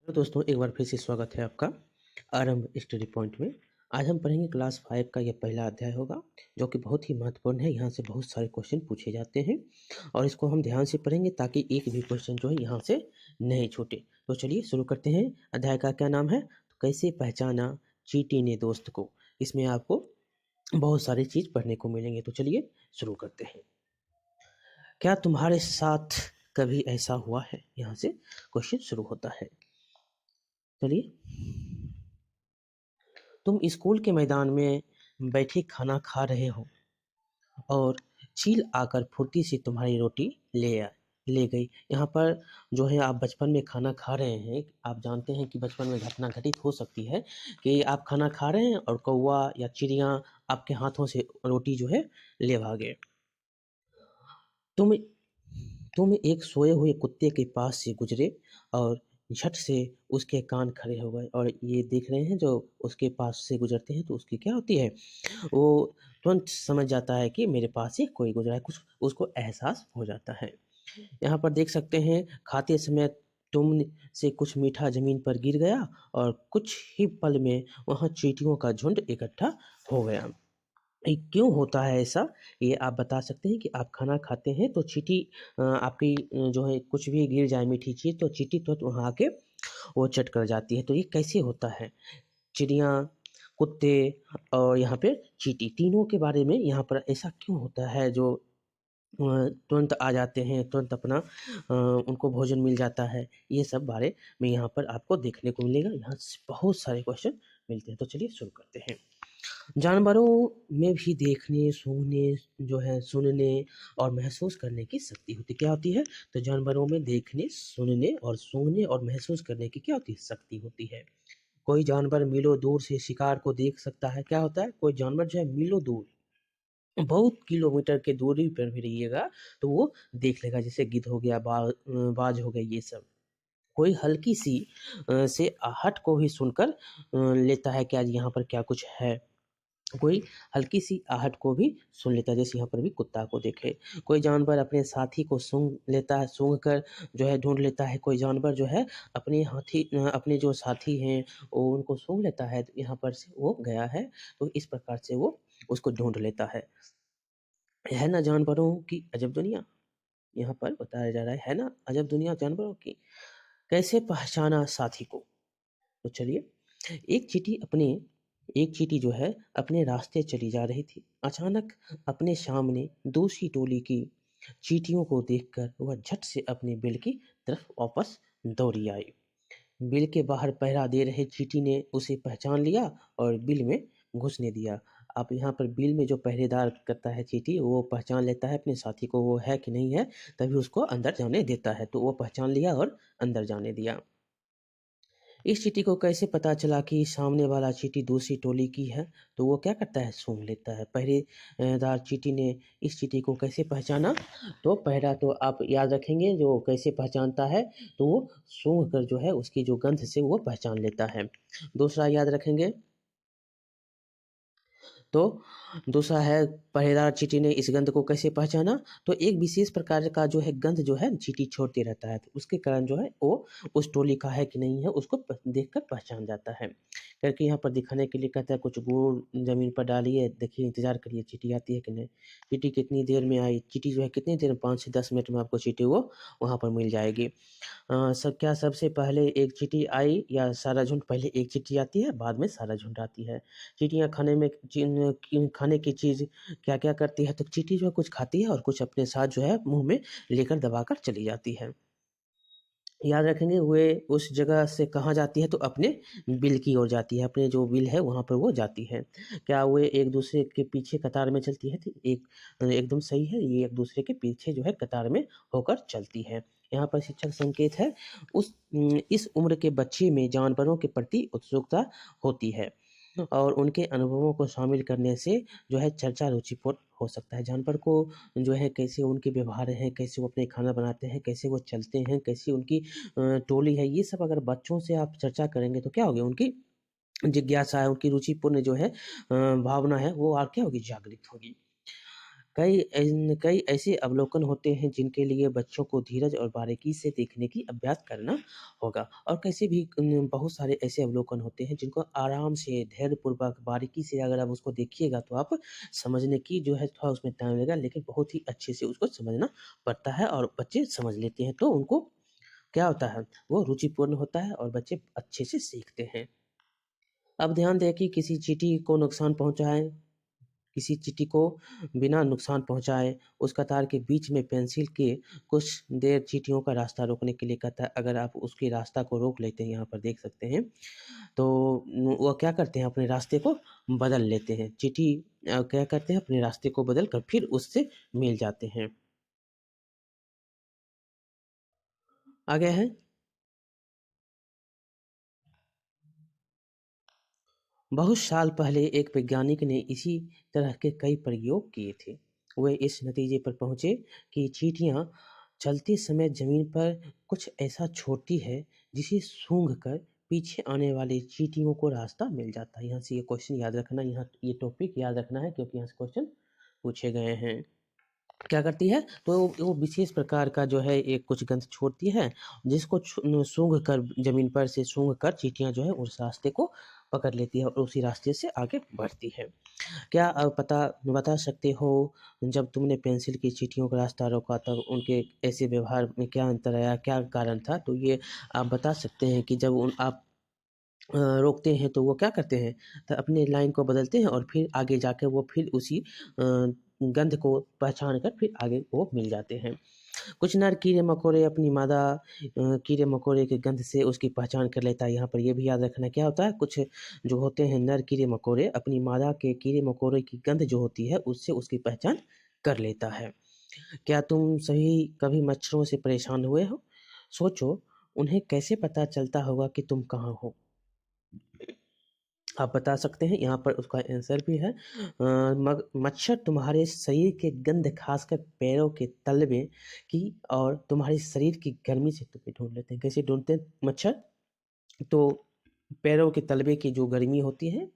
तो दोस्तों एक बार फिर से स्वागत है आपका आरंभ स्टडी पॉइंट में। आज हम पढ़ेंगे क्लास 5 का ये पहला अध्याय होगा जो कि बहुत ही महत्वपूर्ण है। यहाँ से बहुत सारे क्वेश्चन पूछे जाते हैं और इसको हम ध्यान से पढ़ेंगे ताकि एक भी क्वेश्चन जो है यहाँ से नहीं छूटे। तो चलिए शुरू करते हैं। अध्याय का क्या नाम है? तो कैसे पहचाना चींटी ने दोस्त को। इसमें आपको बहुत सारी चीज़ पढ़ने को मिलेंगे। तो चलिए शुरू करते हैं। क्या तुम्हारे साथ कभी ऐसा हुआ है? यहाँ से क्वेश्चन शुरू होता है। चलिए, तुम स्कूल के मैदान में बैठे खाना खा रहे हो और चील आकर फुर्ती से तुम्हारी रोटी ले गई। यहाँ पर जो है आप बचपन में खाना खा रहे हैं। आप जानते हैं कि बचपन में घटना घटित हो सकती है कि आप खाना खा रहे हैं और कौवा या चिड़िया आपके हाथों से रोटी जो है ले भागे। तुम तुम एक सोए हुए कुत्ते के पास से गुजरे और झट से उसके कान खड़े हो गए। और ये देख रहे हैं जो उसके पास से गुजरते हैं तो उसकी क्या होती है, वो तुरंत समझ जाता है कि मेरे पास से कोई गुजरा है, कुछ उसको एहसास हो जाता है। यहाँ पर देख सकते हैं खाते समय तुम से कुछ मीठा जमीन पर गिर गया और कुछ ही पल में वहाँ चींटियों का झुंड इकट्ठा हो गया। ये क्यों होता है ऐसा, ये आप बता सकते हैं कि आप खाना खाते हैं तो चींटी आपकी जो है कुछ भी गिर जाए मीठी चीज़ तो चींटी तुरंत वहाँ आके वो चट कर जाती है। तो ये कैसे होता है? चिड़िया, कुत्ते और यहाँ पे चींटी तीनों के बारे में यहाँ पर ऐसा क्यों होता है जो तुरंत आ जाते हैं, तुरंत अपना उनको भोजन मिल जाता है। ये सब बारे में यहाँ पर आपको देखने को मिलेगा। यहाँ से बहुत सारे क्वेश्चन मिलते हैं। तो चलिए शुरू करते हैं। जानवरों में भी देखने, सूंघने, जो है सुनने और महसूस करने की शक्ति होती है। क्या होती है? तो जानवरों में देखने, सुनने और सूंघने और महसूस करने की क्या होती है? शक्ति होती है। कोई जानवर मीलों दूर से शिकार को देख सकता है। क्या होता है? कोई जानवर जो है मीलों दूर, बहुत किलोमीटर के दूरी पर भी रहिएगा तो वो देख लेगा। जैसे गिद्ध हो गया, बाज हो गए, ये सब। कोई हल्की सी से आहट को भी सुनकर लेता है कि आज यहाँ पर क्या कुछ है। कोई हल्की सी आहट को भी सुन लेता है, जैसे यहाँ पर भी कुत्ता को देखे। कोई जानवर अपने साथी को सूंघ लेता है, सूंघ कर जो है ढूंढ लेता है। कोई जानवर जो है अपने जो साथी हैं वो उनको सूंघ लेता है तो यहाँ पर से वो गया है। तो इस प्रकार से वो उसको ढूंढ लेता है ना जानवरों की अजब दुनिया। यहाँ पर बताया जा रहा है ना अजब दुनिया जानवरों की। कैसे पहचाना साथी को? तो चलिए, एक चींटी अपने एक चींटी जो है अपने रास्ते चली जा रही थी। अचानक अपने सामने दूसरी टोली की चींटियों को देखकर वह झट से अपने बिल की तरफ वापस दौड़ी आई। बिल के बाहर पहरा दे रहे चींटी ने उसे पहचान लिया और बिल में घुसने दिया। आप यहाँ पर बिल में जो पहरेदार करता है चींटी, वो पहचान लेता है अपने साथी को वो है कि नहीं है, तभी उसको अंदर जाने देता है। तो वो पहचान लिया और अंदर जाने दिया। इस चींटी को कैसे पता चला कि सामने वाला चींटी दूसरी टोली की है? तो वो क्या करता है, सूंघ लेता है। पहरेदार चींटी ने इस चींटी को कैसे पहचाना? तो पहला तो आप याद रखेंगे जो कैसे पहचानता है, तो वो सूंघ कर जो है उसकी जो गंध से वो पहचान लेता है। दूसरा याद रखेंगे तो दूसरा है पहरेदार चींटी ने इस गंध को कैसे पहचाना? तो एक विशेष प्रकार का जो है गंध जो है चींटी छोड़ते रहता है, तो उसके कारण जो है वो उस टोली का है कि नहीं है उसको देखकर पहचान जाता है। करके यहाँ पर दिखाने के लिए कहता है कुछ गुड़ जमीन पर डालिए, देखिए इंतजार करिए चींटी आती है कि नहीं। चींटी कितनी देर में आई? चींटी जो है कितनी देर में, 5 से 10 मिनट में आपको चींटी वो वहाँ पर मिल जाएगी। क्या सबसे पहले एक चींटी आई या सारा झुंड? पहले एक चींटी आती है बाद में सारा झुंड आती है। चींटियाँ खाने की चीज़ क्या-क्या करती है? तो चींटी जो है कुछ खाती है और कुछ अपने साथ जो है मुँह में लेकर दबाकर चली जाती है। याद रखेंगे वे उस जगह से कहाँ जाती है? तो अपने बिल की ओर जाती है, अपने जो बिल है वहाँ पर वो जाती है। क्या वे एक-दूसरे के पीछे कतार में चलती है? तो एकदम सही है, ये एक-दूसरे के पीछे जो है कतार में होकर चलती है। यहाँ पर शिक्षक संकेत है, इस उम्र के बच्चे में जानवरों के प्रति उत्सुकता होती है और उनके अनुभवों को शामिल करने से जो है चर्चा रुचिपूर्ण हो सकता है। जानवर को जो है कैसे उनके व्यवहार हैं, कैसे वो अपने खाना बनाते हैं, कैसे वो चलते हैं, कैसी उनकी टोली है, ये सब अगर बच्चों से आप चर्चा करेंगे तो क्या होगी, उनकी जिज्ञासा है, उनकी रुचिपूर्ण जो है भावना है वो और क्या होगी, जागृत होगी। कई ऐसे अवलोकन होते हैं जिनके लिए बच्चों को धीरज और बारीकी से देखने की अभ्यास करना होगा और कैसे भी बहुत सारे ऐसे अवलोकन होते हैं जिनको आराम से, धैर्यपूर्वक, बारीकी से अगर आप उसको देखिएगा तो आप समझने की जो है थोड़ा उसमें टाइम लगेगा, लेकिन बहुत ही अच्छे से उसको समझना पड़ता है और बच्चे समझ लेते हैं। तो उनको क्या होता है, वो रुचिपूर्ण होता है और बच्चे अच्छे से सीखते हैं। अब ध्यान दें कि किसी चींटी को बिना नुकसान पहुँचाए उस कतार के बीच में पेंसिल के कुछ देर चींटियों का रास्ता रोकने के लिए कहता है। अगर आप उसके रास्ता को रोक लेते हैं, यहाँ पर देख सकते हैं, तो वो क्या करते हैं, अपने रास्ते को बदल लेते हैं। चींटी क्या करते हैं, अपने रास्ते को बदल कर फिर उससे मिल जाते हैं। आगे है, बहुत साल पहले एक वैज्ञानिक ने इसी तरह के कई प्रयोग किए थे। वे इस नतीजे पर पहुंचे कि चींटियां चलते समय जमीन पर कुछ ऐसा छोड़ती है जिसे सूंघ कर पीछे आने वाली चींटियों को रास्ता मिल जाता है। यहाँ से ये क्वेश्चन याद रखना, यहाँ ये टॉपिक याद रखना है क्योंकि यहाँ से क्वेश्चन पूछे गए हैं। क्या करती है, तो वो विशेष प्रकार का जो है एक कुछ गंध छोड़ती है जिसको सूंघ कर, जमीन पर से सूंघ कर चींटियां जो है उस रास्ते को पकड़ लेती है और उसी रास्ते से आगे बढ़ती है। क्या आप बता सकते हो, जब तुमने पेंसिल की चींटियों का रास्ता रोका तब उनके ऐसे व्यवहार में क्या अंतर आया, क्या कारण था? तो ये आप बता सकते हैं कि जब आप रोकते हैं तो वो क्या करते हैं, तो अपने लाइन को बदलते हैं और फिर आगे जाके वो फिर उसी गंध को पहचान कर फिर आगे वो मिल जाते हैं। कुछ नर कीड़े-मकोड़े अपनी मादा कीड़े-मकोड़े के गंध से उसकी पहचान कर लेता है। यहाँ पर ये भी याद रखना क्या होता है, कुछ जो होते हैं नर कीड़े-मकोड़े अपनी मादा के कीड़े-मकोड़े की गंध जो होती है उससे उसकी पहचान कर लेता है। क्या तुम सभी कभी मच्छरों से परेशान हुए हो? सोचो, उन्हें कैसे पता चलता होगा कि तुम कहाँ हो? आप बता सकते हैं, यहाँ पर उसका आंसर भी है। मच्छर तुम्हारे शरीर के गंध, खासकर पैरों के तलवे की और तुम्हारे शरीर की गर्मी से तुम्हें ढूंढ लेते हैं। कैसे ढूंढते हैं मच्छर? तो पैरों के तलवे की जो गर्मी होती है,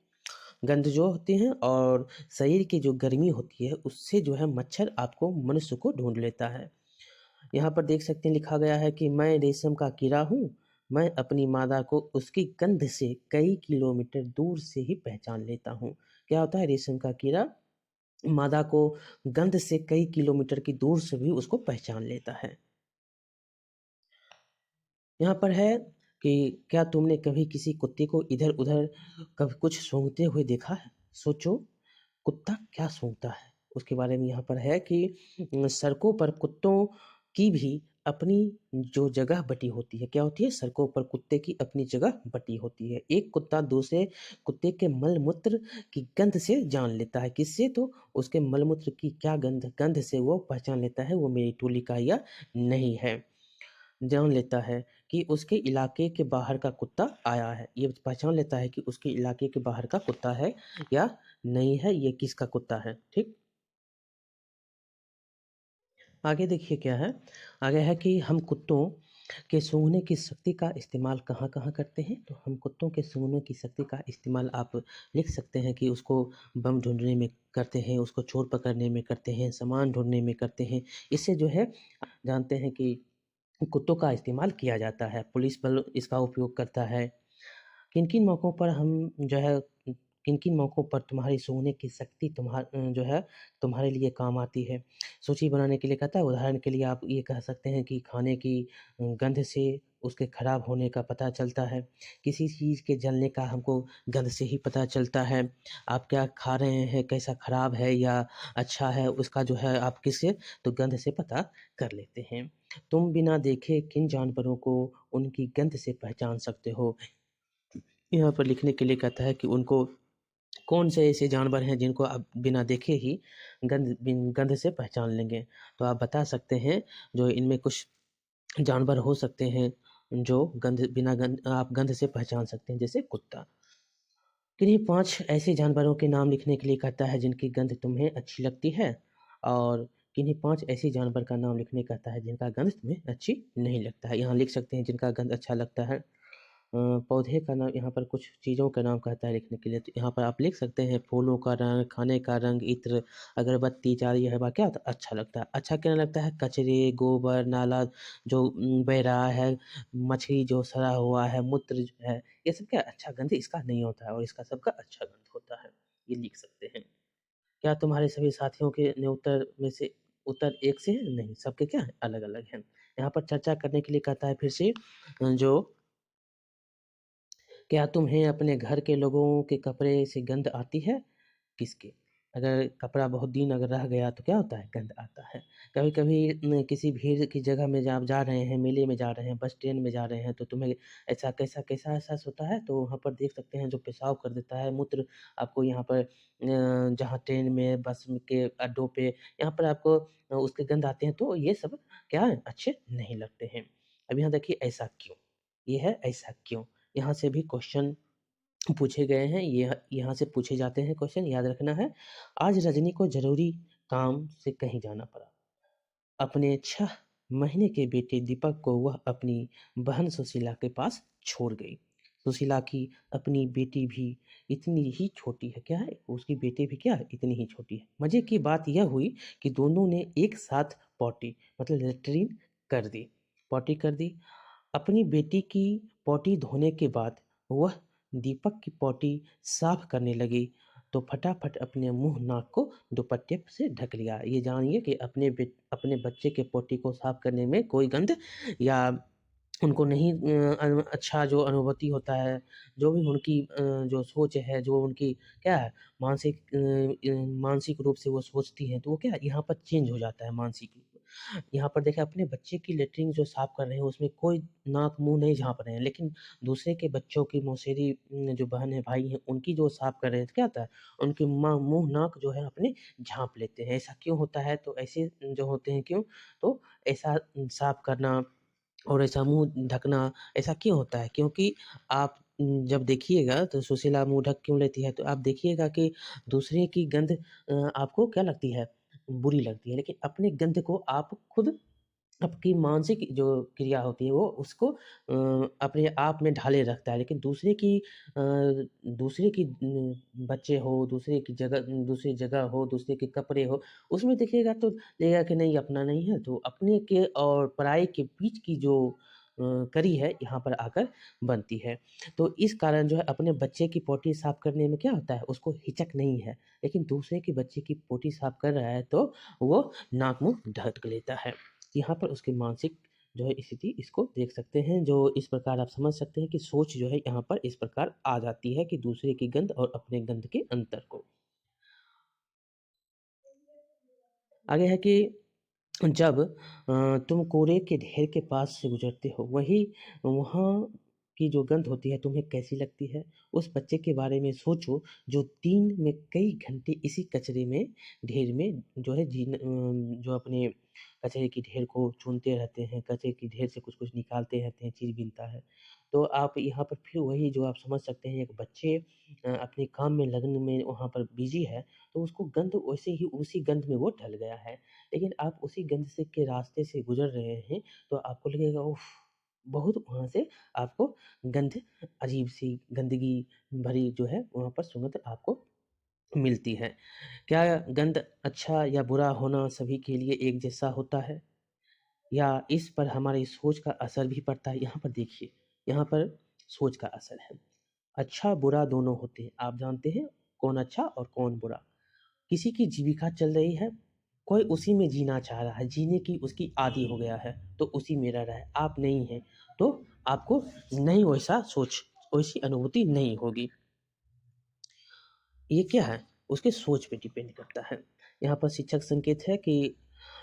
गंध जो होती है, और शरीर की जो गर्मी होती है उससे जो है मच्छर आपको, मनुष्य को ढूंढ लेता है। यहाँ पर देख सकते हैं लिखा गया है कि मैं रेशम का कीड़ा हूँ, मैं अपनी मादा को उसकी गंध से कई किलोमीटर दूर से ही पहचान लेता हूँ। क्या होता है, रेशम का कीड़ा मादा को गंध से कई किलोमीटर की दूर से भी उसको पहचान लेता है। यहाँ पर है कि क्या तुमने कभी किसी कुत्ते को इधर उधर कभी कुछ सूंघते हुए देखा है? सोचो, कुत्ता क्या सूंघता है उसके बारे में यहाँ पर है कि सड़कों पर कुत्तों की भी अपनी जो जगह बटी होती है। क्या होती है, सड़कों पर कुत्ते की अपनी जगह बटी होती है। एक कुत्ता दूसरे कुत्ते के मल मूत्र की गंध से जान लेता है। किससे? तो उसके मल मूत्र की क्या गंध, गंध से वो पहचान लेता है वो मेरी टोली का या नहीं है। जान लेता है कि उसके इलाके के बाहर का कुत्ता आया है, ये पहचान लेता है कि उसके इलाके के बाहर का कुत्ता है या नहीं है, ये किसका कुत्ता है। ठीक, आगे देखिए क्या है। आगे है कि हम कुत्तों के सूंघने की शक्ति का इस्तेमाल कहाँ कहाँ करते हैं। तो हम कुत्तों के सूंघने की शक्ति का इस्तेमाल आप लिख सकते हैं कि उसको बम ढूंढने में करते हैं, उसको चोर पकड़ने में करते हैं, सामान ढूंढने में करते हैं। इससे जो है जानते हैं कि कुत्तों का इस्तेमाल किया जाता है, पुलिस बल इसका उपयोग करता है। किन-किन मौकों पर हम जो है किन-किन मौकों पर तुम्हारी सूँघने की शक्ति जो है तुम्हारे लिए काम आती है? सूची बनाने के लिए कहता है, उदाहरण के लिए आप ये कह सकते हैं कि खाने की गंध से उसके खराब होने का पता चलता है। किसी चीज़ के जलने का हमको गंध से ही पता चलता है। आप क्या खा रहे हैं, कैसा खराब है या अच्छा है, उसका जो है आप किससे, तो गंध से पता कर लेते हैं। तुम बिना देखे किन जानवरों को उनकी गंध से पहचान सकते हो? यहाँ पर लिखने के लिए कहता है कि उनको कौन से ऐसे जानवर हैं जिनको आप बिना देखे ही गंध से पहचान लेंगे। तो आप बता सकते हैं जो इनमें कुछ जानवर हो सकते हैं जो गंध आप गंध से पहचान सकते हैं, जैसे कुत्ता। किन्हीं 5 ऐसे जानवरों के नाम लिखने के लिए कहता है जिनकी गंध तुम्हें अच्छी लगती है, और किन्हीं 5 ऐसे जानवर का नाम लिखने कहता है जिनका गंध तुम्हें अच्छी नहीं लगता है। यहाँ लिख सकते हैं जिनका गंध अच्छा लगता है। पौधे का नाम, यहाँ पर कुछ चीज़ों का नाम कहता है लिखने के लिए, तो यहाँ पर आप लिख सकते हैं फूलों का रंग, खाने का रंग, इत्र, अगरबत्ती, चार, यह क्या होता है? अच्छा लगता है। अच्छा क्या लगता है? कचरे, गोबर, नाला जो बह रहा है, मछली जो सड़ा हुआ है, मूत्र जो है, ये सब क्या अच्छा गंध इसका नहीं होता है, और इसका सबका अच्छा गंध होता है। ये लिख सकते हैं। क्या तुम्हारे सभी साथियों के ने उत्तर में से उत्तर एक से है? नहीं, सबके क्या है? अलग-अलग हैं। यहाँ पर चर्चा करने के लिए कहता है फिर से जो क्या तुम्हें अपने घर के लोगों के कपड़े से गंध आती है? किसके? अगर कपड़ा बहुत दिन अगर रह गया तो क्या होता है? गंध आता है। कभी-कभी किसी भीड़ की जगह में जब आप जा रहे हैं, मेले में जा रहे हैं, बस ट्रेन में जा रहे हैं, तो तुम्हें ऐसा कैसा एहसास होता है? तो वहाँ पर देख सकते हैं जो पेशाब कर देता है, मूत्र आपको यहाँ पर जहाँ ट्रेन में, बस में के अड्डों पे यहाँ पर आपको उसके गंध आते हैं, तो ये सब क्या है? अच्छे नहीं लगते हैं। अब यहाँ देखिए ऐसा क्यों? ये है ऐसा क्यों? यहाँ से भी क्वेश्चन पूछे गए हैं, ये यहाँ से पूछे जाते हैं क्वेश्चन, याद रखना है। आज रजनी को ज़रूरी काम से कहीं जाना पड़ा। अपने 6 महीने के बेटे दीपक को वह अपनी बहन सुशीला के पास छोड़ गई। सुशीला की अपनी बेटी भी इतनी ही छोटी है, क्या है? उसकी बेटी भी क्या है? इतनी ही छोटी है। मज़े की बात यह हुई कि दोनों ने एक साथ पॉटी मतलब लैट्रिन कर दी। पॉटी कर दी। अपनी बेटी की पॉटी धोने के बाद वह दीपक की पॉटी साफ करने लगी तो फटाफट अपने मुंह नाक को दुपट्टे से ढक लिया। ये जानिए कि अपने बच्चे के पॉटी को साफ करने में कोई गंध या उनको नहीं अच्छा जो अनुभूति होता है, जो भी उनकी जो सोच है, जो उनकी क्या है मानसिक रूप से वो सोचती हैं, तो वो क्या है यहाँ पर चेंज हो जाता है मानसिक रूप। यहाँ पर देखें अपने बच्चे की लैट्रिन जो साफ कर रहे हैं उसमें कोई नाक मुँह नहीं झाँप रहे हैं, लेकिन दूसरे के बच्चों की मौसेरी जो बहन है, भाई हैं, उनकी जो साफ कर रहे हैं तो क्या होता है, उनकी मुँह नाक जो है अपने झाँप लेते हैं। ऐसा क्यों होता है? तो ऐसे जो होते हैं क्यों? तो ऐसा साफ करना और ऐसा मुँह ढकना ऐसा क्यों होता है? क्योंकि आप जब देखिएगा तो सुशीला मुँह ढक क्यों लेती है? तो आप देखिएगा कि दूसरे की गंध आपको क्या लगती है? बुरी लगती है, लेकिन अपने गंध को आप खुद आपकी मानसिक जो क्रिया होती है वो उसको अपने आप में ढाले रखता है। लेकिन दूसरे की बच्चे हो, दूसरी जगह हो, दूसरे के कपड़े हो, उसमें देखिएगा तो लगेगा कि नहीं अपना नहीं है, तो अपने के और पराई के बीच की जो कड़ी है यहाँ पर आकर बनती है। तो इस कारण जो है अपने बच्चे की पॉटी साफ करने में क्या होता है, उसको हिचक नहीं है, लेकिन दूसरे के बच्चे की पॉटी साफ कर रहा है तो वो नाक मुँह ढक लेता है। यहाँ पर उसकी मानसिक जो है स्थिति इसको देख सकते हैं, जो इस प्रकार आप समझ सकते हैं कि सोच जो है यहाँ पर इस प्रकार आ जाती है कि दूसरे की गंध और अपने गंध के अंतर को। आगे है कि जब तुम कूड़े के ढेर के पास से गुजरते हो, वही वहाँ की जो गंध होती है तुम्हें कैसी लगती है? उस बच्चे के बारे में सोचो जो दिन में कई घंटे इसी कचरे में ढेर में जो है जो अपने कचरे की ढेर को चुनते रहते हैं, कचरे की ढेर से कुछ-कुछ निकालते रहते हैं, चीज़ मिलता है। तो आप यहाँ पर फिर वही जो आप समझ सकते हैं एक बच्चे अपने काम में लगन में वहाँ पर बिज़ी है, तो उसको गंध वैसे ही उसी गंध में वो ढल गया है। लेकिन आप उसी गंध से के रास्ते से गुज़र रहे हैं, तो आपको लगेगा उफ़! बहुत वहाँ से आपको गंध अजीब-सी गंदगी भरी जो है वहाँ पर सुगंध आपको मिलती है। क्या गंध अच्छा या बुरा होना सभी के लिए एक जैसा होता है? या इस पर हमारी सोच का असर भी पड़ता है? यहाँ पर देखिए, यहाँ पर सोच का असर है। अच्छा बुरा दोनों होते हैं। आप जानते हैं कौन अच्छा और कौन बुरा। किसी की जीविका चल रही है, कोई उसी में जीना चाह रहा है, जीने की उसकी आदी हो गया है, तो उसी में रह रहा है। आप नहीं हैं, तो आपको नहीं वैसी अनुभूति नहीं होगी। ये क्या है? उसके सोच पे डिपेंड करता है। यहाँ पर शिक्षक संकेत है कि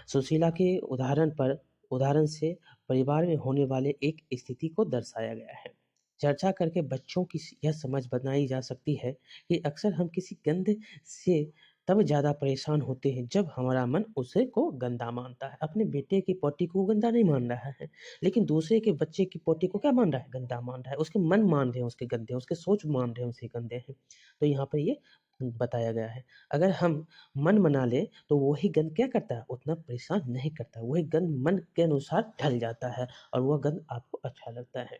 सुशीला के उदाहरण से परिवार में होने वाले एक स्थिति को दर्शाया गया है। चर्चा करके बच्चों की यह समझ बनाई जा सकती है कि अक्सर हम किसी गंध से तब ज़्यादा परेशान होते हैं जब हमारा मन उसे को गंदा मानता है। अपने बेटे की पॉटी को गंदा नहीं मान रहा है, लेकिन दूसरे के बच्चे की पॉटी को क्या मान रहा है? गंदा मान रहा है। उसके मन मान रहे हैं उसके गंदे, उसके सोच मान रहे हैं उसके गंदे हैं। तो यहाँ पर ये बताया गया है। अगर हम मन बना लें तो वही गंध क्या करता है? उतना परेशान नहीं करता। वही गंध मन के अनुसार ढल जाता है और वह गंध आपको अच्छा लगता है।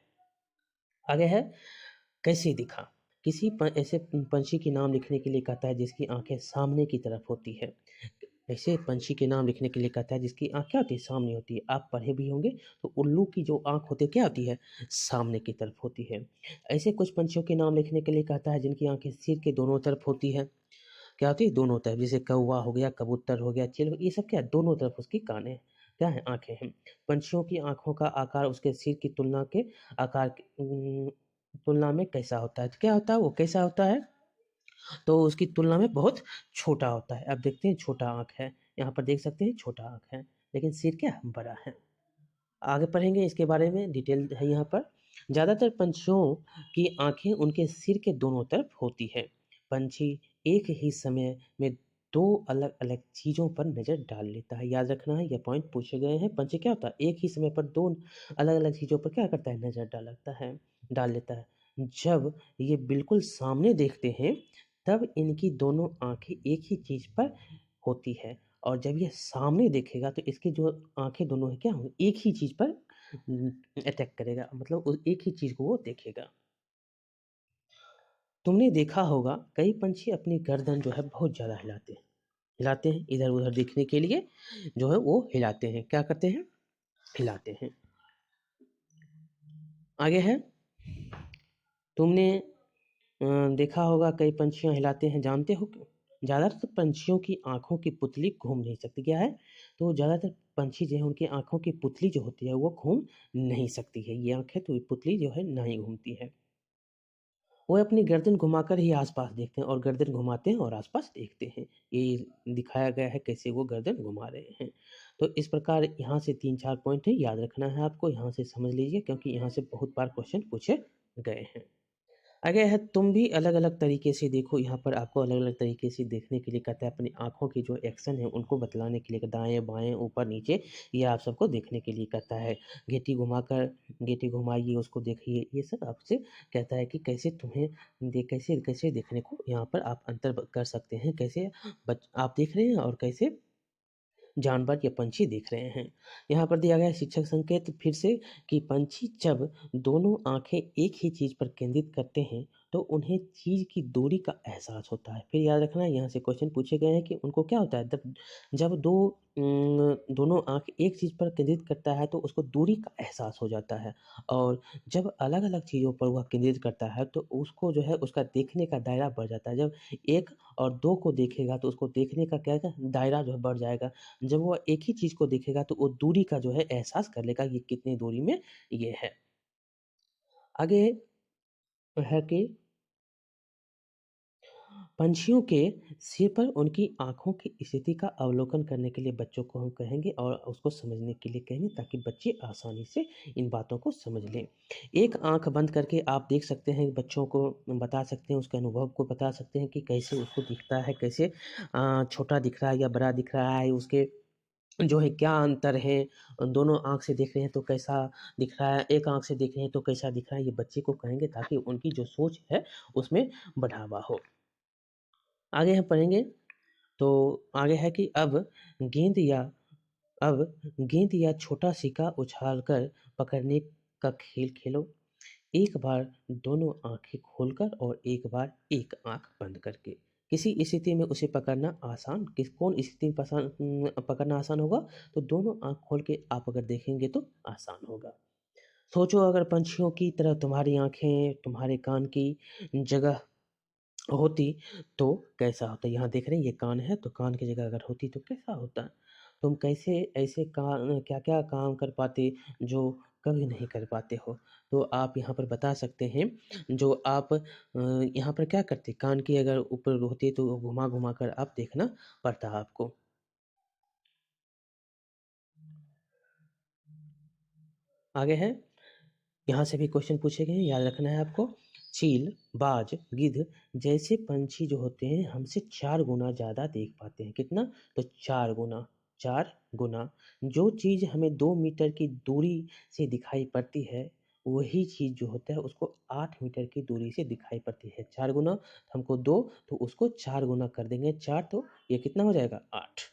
आगे है कैसे दिखा। किसी ऐसे पंछी के नाम लिखने के लिए कहता है जिसकी आंखें सामने की तरफ होती है। ऐसे पंछी के नाम लिखने के लिए कहता है जिसकी आंख क्या होती है, सामने होती है। आप पढ़े भी होंगे तो उल्लू की जो आंख होती है क्या होती है, सामने की तरफ होती है। ऐसे कुछ पंछियों के नाम लिखने के लिए कहता है जिनकी आंखें सिर के दोनों तरफ होती है। क्या होती है, दोनों तरफ। जैसे कौवा हो गया, कबूतर हो गया, चिल, ये सब क्या है, दोनों तरफ उसकी कान है, क्या है, आंखें हैं। पंछियों की आंखों का आकार उसके सिर की तुलना के आकार तुलना में कैसा होता है, तो क्या होता है, वो कैसा होता है, तो उसकी तुलना में बहुत छोटा होता है। अब देखते हैं, छोटा आंख है, यहाँ पर देख सकते हैं छोटा आंख है, लेकिन सिर क्या बड़ा है। आगे पढ़ेंगे इसके बारे में, डिटेल है यहाँ पर। ज़्यादातर पंछियों की आंखें उनके सिर के दोनों तरफ होती है। पंछी एक ही समय में दो अलग अलग चीज़ों पर नज़र डाल लेता है। याद रखना है, यह पॉइंट पूछे गए हैं। पंछी क्या होता है, एक ही समय पर दो अलग अलग चीज़ों पर क्या करता है, नज़र डाल लेता है। जब ये बिल्कुल सामने देखते हैं तब इनकी दोनों आंखें एक ही चीज़ पर होती है, और जब ये सामने देखेगा तो इसकी जो आंखें दोनों है क्या होंगी, एक ही चीज पर अटैक करेगा, मतलब एक ही चीज को वो देखेगा। तुमने देखा होगा कई पंछी अपनी गर्दन जो है बहुत ज्यादा हिलाते हैं इधर उधर देखने के लिए, जो है वो हिलाते हैं, क्या करते हैं, हिलाते हैं। आगे है, तुमने देखा होगा कई पंछियां हिलाते हैं, जानते हो क्यों? ज़्यादातर पंछियों की आंखों की पुतली घूम नहीं सकती, क्या है, तो ज़्यादातर पंछी जो है उनकी आंखों की पुतली जो होती है वो घूम नहीं सकती है। ये आंखें तो ये पुतली जो है नहीं घूमती है। वो अपनी गर्दन घुमाकर ही आसपास देखते हैं, और गर्दन घुमाते हैं और आसपास देखते हैं। ये दिखाया गया है कैसे वो गर्दन घुमा रहे हैं। तो इस प्रकार यहाँ से 3-4 पॉइंट है, याद रखना है आपको, यहाँ से समझ लीजिए क्योंकि यहाँ से बहुत बार क्वेश्चन पूछे गए हैं। आगे है, तुम भी अलग-अलग तरीके से देखो। यहाँ पर आपको अलग-अलग तरीके से देखने के लिए कहता है, अपनी आँखों की जो एक्शन है उनको बतलाने के लिए, दाएँ-बाएँ, ऊपर-नीचे, ये आप सबको देखने के लिए कहता है। गेटी घुमाइए, उसको देखिए, ये सब आपसे कहता है कि कैसे तुम्हें कैसे कैसे देखने को यहाँ पर आप अंतर कर सकते हैं, कैसे आप देख रहे हैं और कैसे जानवर या पंछी दिख रहे हैं। यहाँ पर दिया गया है शिक्षक संकेत फिर से, कि पंछी जब दोनों आंखें एक ही चीज पर केंद्रित करते हैं तो उन्हें चीज की दूरी का एहसास होता है। फिर याद रखना, यहाँ से क्वेश्चन पूछे गए हैं कि उनको क्या होता है, जब जब दोनों आंख एक चीज पर केंद्रित करता है तो उसको दूरी का एहसास हो जाता है, और जब अलग अलग चीजों पर वह केंद्रित करता है तो उसको जो है उसका देखने का दायरा बढ़ जाता है। जब एक और दो को देखेगा तो उसको देखने का क्या है, दायरा जो है बढ़ जाएगा। जब वो एक ही चीज़ को देखेगा तो वो दूरी का जो है एहसास कर लेगा, ये कितनी दूरी में ये है। आगे है कि पंछियों के सिर पर उनकी आँखों की स्थिति का अवलोकन करने के लिए बच्चों को हम कहेंगे, और उसको समझने के लिए कहेंगे, ताकि बच्चे आसानी से इन बातों को समझ लें। एक आँख बंद करके आप देख सकते हैं, बच्चों को बता सकते हैं, उसके अनुभव को बता सकते हैं कि कैसे उसको दिखता है, कैसे छोटा दिख रहा है या बड़ा दिख रहा है, उसके जो है क्या अंतर है, दोनों आँख से देख रहे हैं तो कैसा दिख रहा है, एक आँख से देख रहे हैं तो कैसा दिख रहा है, ये बच्चे को कहेंगे ताकि उनकी जो सोच है उसमें बढ़ावा हो। आगे हम पढ़ेंगे, तो आगे है कि गेंद या अब गेंद या छोटा सिक्का उछालकर पकड़ने का खेल खेलो। एक बार दोनों आँखें खोलकर और एक बार एक आँख बंद करके। किसी स्थिति में उसे पकड़ना आसान, कौन स्थिति में पकड़ना आसान होगा, तो दोनों आँख खोल के आप अगर देखेंगे तो आसान होगा। सोचो अगर पंछियों की तरह तुम्हारी आँखें तुम्हारे कान की जगह होती तो कैसा होता? यहाँ देख रहे हैं ये कान है, तो कान की जगह अगर होती तो कैसा होता? तुम कैसे ऐसे क्या-क्या काम कर पाते जो कभी नहीं कर पाते हो? तो आप यहाँ पर बता सकते हैं, जो आप यहाँ पर क्या करते, कान की अगर ऊपर होती तो घुमा-घुमा कर आप देखना पड़ता आपको। आगे है, यहाँ से भी क्वेश्चन पूछे गए हैं, याद रखना है आपको। चील, बाज, गिद्ध जैसे पंछी जो होते हैं हमसे 4 गुना ज़्यादा देख पाते हैं। कितना? तो 4 गुना, 4 गुना। जो चीज़ हमें 2 मीटर की दूरी से दिखाई पड़ती है, वही चीज़ जो होता है उसको 8 मीटर की दूरी से दिखाई पड़ती है। 4 गुना, तो हमको 2, तो उसको 4 गुना कर देंगे, 4 तो ये कितना हो जाएगा? 8।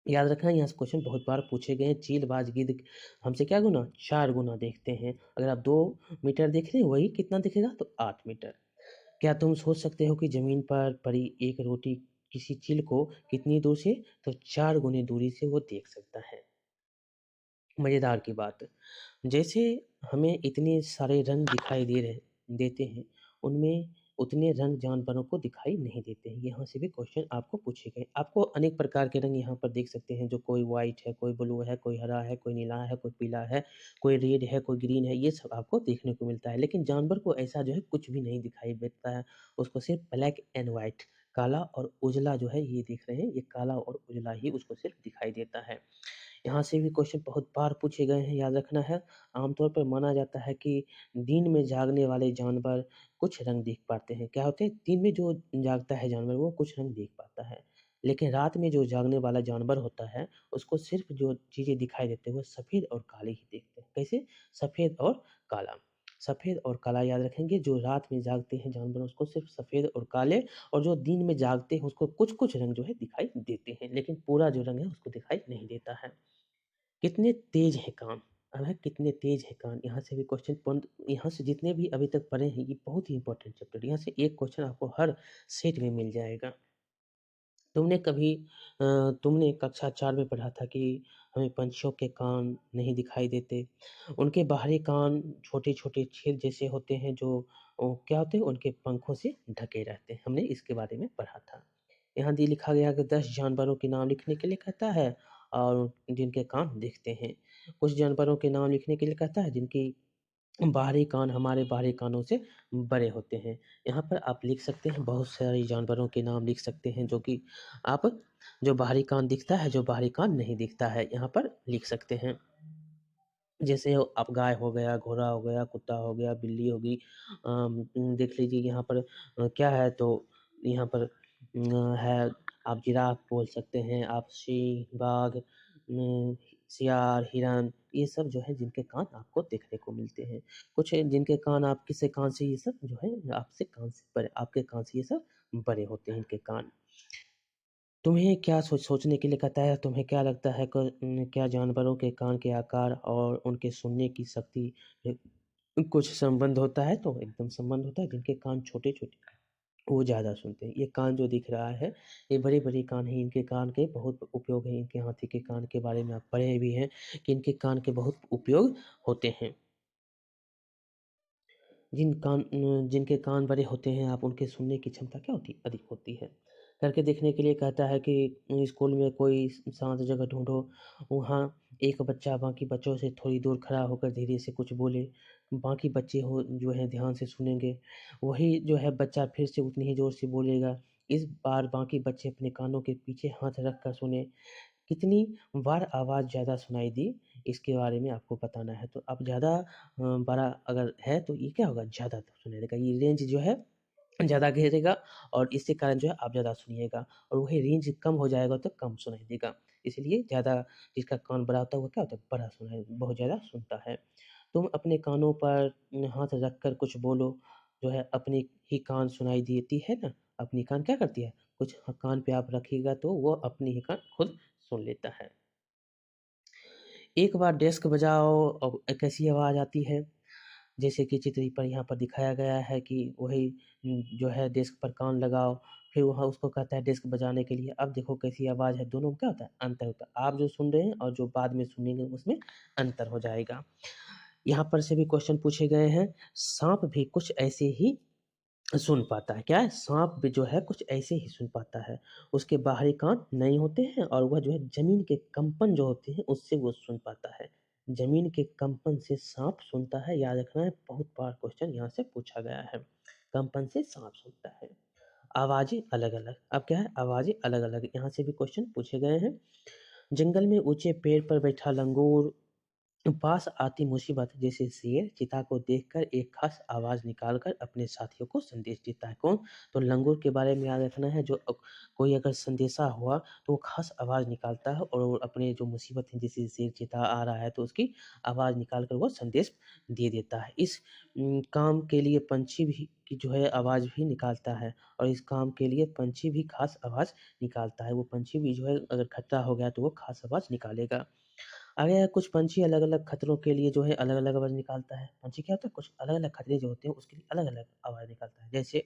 याद रखना, यहाँ से क्वेश्चन बहुत बार पूछे गए हैं। चील, बाज, गिद्ध हमसे क्या गुना? 4 गुना देखते हैं। अगर आप 2 मीटर देख रहे हैं, वही कितना दिखेगा? तो 8 मीटर। क्या तुम सोच सकते हो कि ज़मीन पर पड़ी एक रोटी किसी चील को कितनी दूर से? तो 4 गुने दूरी से वो देख सकता है। मज़ेदार की बात, जैसे हमें इतने सारे रंग दिखाई देते हैं, उनमें उतने रंग जानवरों को दिखाई नहीं देते हैं। यहाँ से भी क्वेश्चन आपको पूछे गए। आपको अनेक प्रकार के रंग यहाँ पर देख सकते हैं, जो कोई व्हाइट है, कोई ब्लू है, कोई हरा है, कोई नीला है, कोई पीला है, कोई रेड है, कोई ग्रीन है, ये सब आपको देखने को मिलता है। लेकिन जानवर को ऐसा जो है कुछ भी नहीं दिखाई देता है, उसको सिर्फ ब्लैक एंड व्हाइट, काला और उजला जो है ये देख रहे हैं, ये काला और उजला ही उसको सिर्फ दिखाई देता है। यहाँ से भी क्वेश्चन बहुत बार पूछे गए हैं, याद रखना है। आमतौर पर माना जाता है कि दिन में जागने वाले जानवर कुछ रंग देख पाते हैं। क्या होते हैं? दिन में जो जागता है जानवर वो कुछ रंग देख पाता है। लेकिन रात में जो जागने वाला जानवर होता है, उसको सिर्फ़ जो चीज़ें दिखाई देते हैं वो सफ़ेद और काले ही देखते हैं। कैसे? सफ़ेद और काला। सफ़ेद और काला याद रखेंगे, जो रात में जागते हैं जानवर उसको सिर्फ़ सफ़ेद और काले, और जो दिन में जागते हैं उसको कुछ-कुछ रंग जो है दिखाई देते हैं, लेकिन पूरा जो रंग है उसको दिखाई नहीं देता है। कितने तेज है कान? अब है कितने तेज है कान, यहाँ से भी क्वेश्चन पॉइंट, यहाँ से जितने भी अभी तक पढ़े हैं ये बहुत ही इंपॉर्टेंट चैप्टर, यहाँ से एक क्वेश्चन आपको हर सेट में मिल जाएगा। तुमने कभी तुमने कक्षा 4 में पढ़ा था कि हमें पंछियों के कान नहीं दिखाई देते। उनके बाहरी कान छोटे-छोटे छेद जैसे होते हैं, जो क्या होते हैं? उनके पंखों से ढके रहते हैं। हमने इसके बारे में पढ़ा था। यहाँ दी लिखा गया कि 10 जानवरों के नाम लिखने के लिए कहता है, और जिनके कान दिखते हैं। कुछ जानवरों के नाम लिखने के लिए कहता है जिनकी बाहरी कान हमारे बाहरी कानों से बड़े होते हैं। यहाँ पर आप लिख सकते हैं, बहुत सारे जानवरों के नाम लिख सकते हैं, जो कि आप, जो बाहरी कान दिखता है, जो बाहरी कान नहीं दिखता है, यहाँ पर लिख सकते हैं। जैसे अब गाय हो गया, घोड़ा हो गया, कुत्ता हो गया, बिल्ली होगी। देख लीजिए यहाँ पर क्या है, तो यहाँ पर है, आप जिराफ बोल सकते हैं, आप सिंह, बाघ, सियार, हिरन, ये सब जो है जिनके कान आपको देखने को मिलते हैं। कुछ है जिनके कान, आप किससे कान से ये सब जो है आपसे कान से बड़े, आपके कान से ये सब बड़े होते हैं इनके कान। तुम्हें क्या सोचने के लिए कहता है, तुम्हें क्या लगता है कि क्या जानवरों के कान के आकार और उनके सुनने की शक्ति कुछ संबंध होता है? तो एकदम संबंध होता है। जिनके कान छोटे-छोटे वो ज़्यादा सुनते हैं। ये कान जो दिख रहा है, ये बड़े-बड़े कान हैं, इनके कान के बहुत उपयोग हैं। इनके हाथी के कान के बारे में आप पढ़े भी हैं कि इनके कान के बहुत उपयोग होते हैं। जिनके कान बड़े होते हैं, आप उनके सुनने की क्षमता क्या होती है? अधिक होती है। करके देखने के लिए कहता है कि स्कूल में कोई शांत जगह ढूँढो, वहाँ एक बच्चा बाकी बच्चों से थोड़ी दूर खड़ा होकर धीरे से कुछ बोले। बाकी बच्चे हो जो है ध्यान से सुनेंगे। वही जो है बच्चा फिर से उतनी ही ज़ोर से बोलेगा। इस बार बाकी बच्चे अपने कानों के पीछे हाथ रख कर सुने। कितनी बार आवाज़ ज़्यादा सुनाई दी, इसके बारे में आपको बताना है। तो अब ज़्यादा बड़ा अगर है तो ये क्या होगा? ज़्यादा सुनाई देगा। ये रेंज जो है ज़्यादा घेरेगा, और इसके कारण जो है आप ज़्यादा सुनिएगा, और वही रेंज कम हो जाएगा तो कम सुनाई देगा। इसलिए ज़्यादा, जिसका कान बड़ा होता है वो क्या होता है? बड़ा सुनाई, बहुत ज़्यादा सुनता है। तुम अपने कानों पर हाथ रख कर कुछ बोलो, जो है अपनी ही कान सुनाई देती है ना, अपनी कान क्या करती है? कुछ कान पे आप रखिएगा तो वो अपनी ही कान खुद सुन लेता है। एक बार डेस्क बजाओ और एक ऐसी आवाज़ आती है, जैसे कि चित्र पर यहाँ पर दिखाया गया है कि वही जो है डेस्क पर कान लगाओ, फिर वहाँ उसको कहता है डेस्क बजाने के लिए। अब देखो कैसी आवाज़ है, दोनों में क्या होता है? अंतर होता है। आप जो सुन रहे हैं और जो बाद में सुनेंगे उसमें अंतर हो जाएगा। यहाँ पर से भी क्वेश्चन पूछे गए हैं, साँप भी कुछ ऐसे ही सुन पाता है। क्या है? साँप भी जो है कुछ ऐसे ही सुन पाता है। उसके बाहरी कान नहीं होते हैं, और वह जो है ज़मीन के कंपन जो होते हैं उससे वो सुन पाता है। ज़मीन के कंपन से साँप सुनता है, याद रखना है, बहुत बार क्वेश्चन यहाँ से पूछा गया है। कंपन से साँप सुनता है। आवाज़ें अलग-अलग, अब क्या है? आवाज़ें अलग-अलग, यहाँ से भी क्वेश्चन पूछे गए हैं। जंगल में ऊँचे पेड़ पर बैठा लंगूर पास आती मुसीबत जैसे शेर चीता को देखकर एक खास आवाज़ निकालकर अपने साथियों को संदेश देता है। कौन? तो लंगूर के बारे में याद रखना है। जो कोई अगर संदेशा हुआ तो वो खास आवाज़ निकालता है और वो अपने जो मुसीबत है जैसे शेर चीता आ रहा है तो उसकी आवाज़ निकाल कर वो संदेश दे देता है। इस काम के लिए पंछी भी की जो है आवाज़ भी निकालता है और इस काम के लिए पंछी भी खास आवाज़ निकालता है। वो पंछी भी जो है अगर खतरा हो गया तो वो खास आवाज़ निकालेगा। आगे है कुछ पंछी अलग-अलग खतरों के लिए जो है अलग-अलग आवाज़ निकालता है। पंछी क्या होता है कुछ अलग-अलग खतरे जो होते हैं उसके लिए अलग-अलग आवाज़ निकालता है। जैसे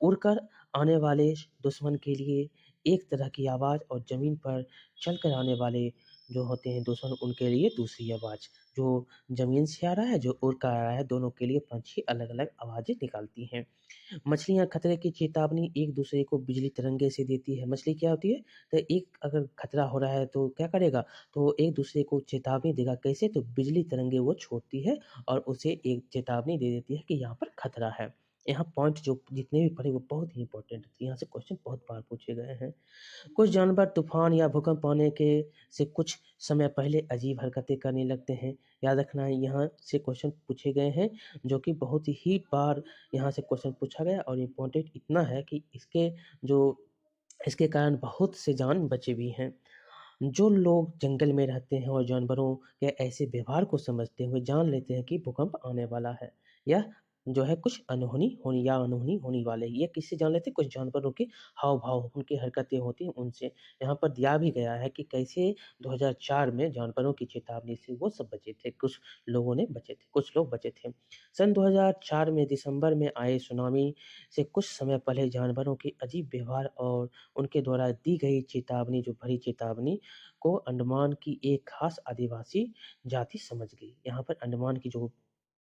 उड़कर आने वाले दुश्मन के लिए एक तरह की आवाज़ और ज़मीन पर चलकर आने वाले जो होते हैं दुश्मन उनके लिए दूसरी आवाज़। जो ज़मीन से आ रहा है, जो उड़ कर आ रहा है दोनों के लिए पंछी अलग-अलग आवाज़ें निकालती हैं। मछलियाँ खतरे की चेतावनी एक-दूसरे को बिजली तरंगे से देती है। मछली क्या होती है? तो एक अगर खतरा हो रहा है तो क्या करेगा? तो एक-दूसरे को चेतावनी देगा कैसे? तो बिजली तरंगे वो छोड़ती है और उसे एक चेतावनी दे देती है कि यहाँ पर खतरा है। यहाँ पॉइंट जो जितने भी पढ़े वो बहुत ही इम्पोर्टेंट थे। यहाँ से क्वेश्चन बहुत बार पूछे गए हैं। कुछ जानवर तूफान या भूकंप आने के से कुछ समय पहले अजीब हरकतें करने लगते हैं। याद रखना है यहाँ से क्वेश्चन पूछे गए हैं जो कि बहुत ही बार यहाँ से क्वेश्चन पूछा गया और इम्पोर्टेंट इतना है कि जो इसके कारण बहुत से जान बचे भी हैं। जो लोग जंगल में रहते हैं और जानवरों के ऐसे व्यवहार को समझते हुए जान लेते हैं कि भूकंप आने वाला है या जो है कुछ अनहोनी होने वाले है। ये किससे जान लेते हैं? कुछ जानवरों के हाव-भाव, उनकी हरकतें होती हैं उनसे। यहाँ पर दिया भी गया है कि कैसे 2004 में जानवरों की चेतावनी से वो सब बचे थे, कुछ लोगों ने बचे थे, कुछ लोग बचे थे। सन 2004 में दिसंबर में आए सुनामी से कुछ समय पहले जानवरों के अजीब व्यवहार और उनके द्वारा दी गई चेतावनी जो भरी चेतावनी को अंडमान की एक खास आदिवासी जाति समझ गई। यहाँ पर अंडमान की जो